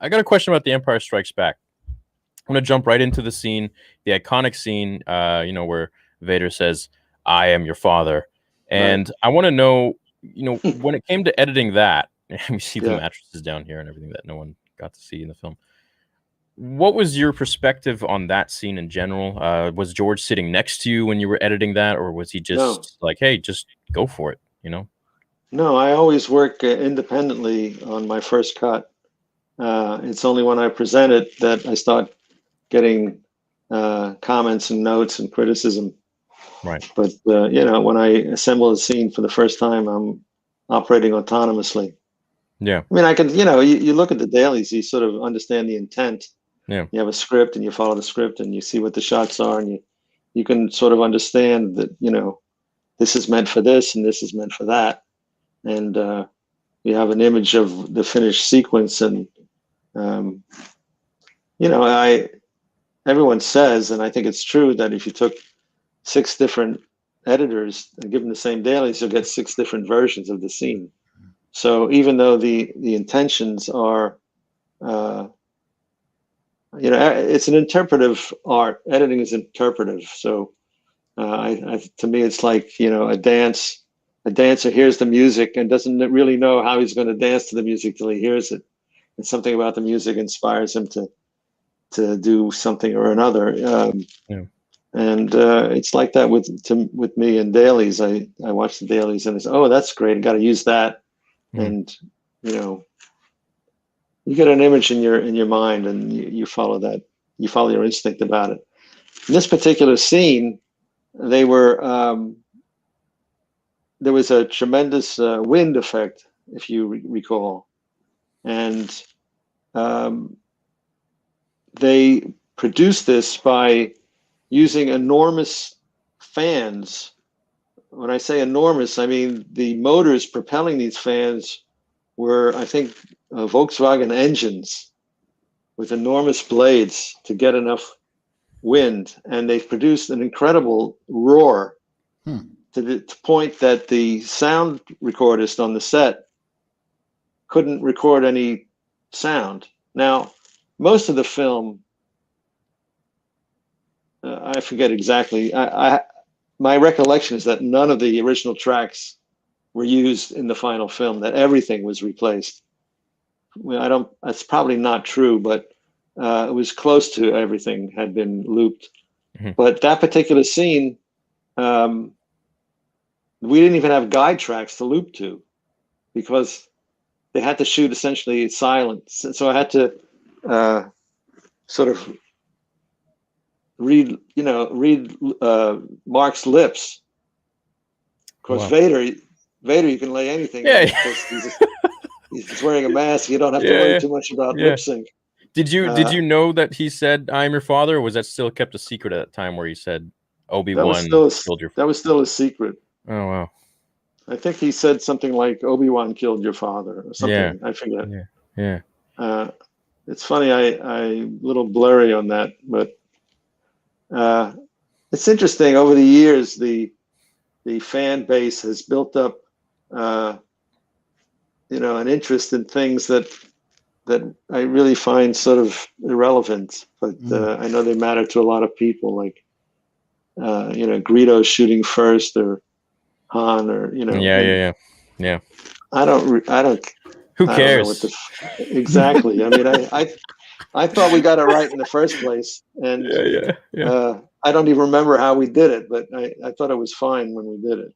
I got a question about The Empire Strikes Back. I'm gonna jump right into the scene, the iconic scene, where Vader says, "I am your father," Right. and I want to know, when it came to editing that, and we see the Yeah. mattresses down here and everything that no one got to see in the film. What was your perspective on that scene in general? Was George sitting next to you when you were editing that, or was he No. just like, "Hey, just go for it," you know? No, I always work independently on my first cut. It's only when I present it that I start getting comments and notes and criticism. Right. But when I assemble a scene for the first time, I'm operating autonomously. Yeah. I mean, I can, you look at the dailies, you sort of understand the intent. Yeah. You have a script and you follow the script and you see what the shots are, and you can sort of understand that, this is meant for this and this is meant for that. And you have an image of the finished sequence. And, um, everyone says, and I think it's true, that if you took 6 different editors and give them the same dailies, you'll get 6 different versions of the scene. So even though the intentions are, it's an interpretive art. Editing is interpretive. So to me, it's like, a dance. A dancer hears the music and doesn't really know how he's going to dance to the music till he hears it. And something about the music inspires him to do something or another. Yeah. And it's like that with me and dailies. I watch the dailies and it's, oh, that's great. I got to use that. And you get an image in your mind, and you follow that. You follow your instinct about it. In this particular scene, there was a tremendous wind effect, if you recall, and they produced this by using enormous fans. When I say enormous, I mean the motors propelling these fans were, I think, Volkswagen engines with enormous blades to get enough wind, and they produced an incredible roar to the point that the sound recordist on the set couldn't record any sound. Now, most of the film, I forget exactly. My recollection is that none of the original tracks were used in the final film, that everything was replaced. Well, that's probably not true, but it was close to everything had been looped. Mm-hmm. But that particular scene, we didn't even have guide tracks to loop to, because they had to shoot essentially silent. So I had to sort of read Mark's lips. Of course, wow. Vader, you can lay anything on, because he's wearing a mask. You don't have to worry too much about lip sync. Did you know that he said "I'm your father"? Or was that still kept a secret at that time, where he said Obi-Wan killed your father? That was still a secret. Oh wow! I think he said something like "Obi-Wan killed your father" or something. Yeah. I forget. Yeah. It's funny. I'm a little blurry on that, but it's interesting. Over the years, the fan base has built up, an interest in things that I really find sort of irrelevant, but I know they matter to a lot of people. Like, Greedo shooting first, or Han, or Yeah. I don't. Who cares? I don't know exactly. I mean, I thought we got it right in the first place, and yeah. I don't even remember how we did it, but I thought it was fine when we did it.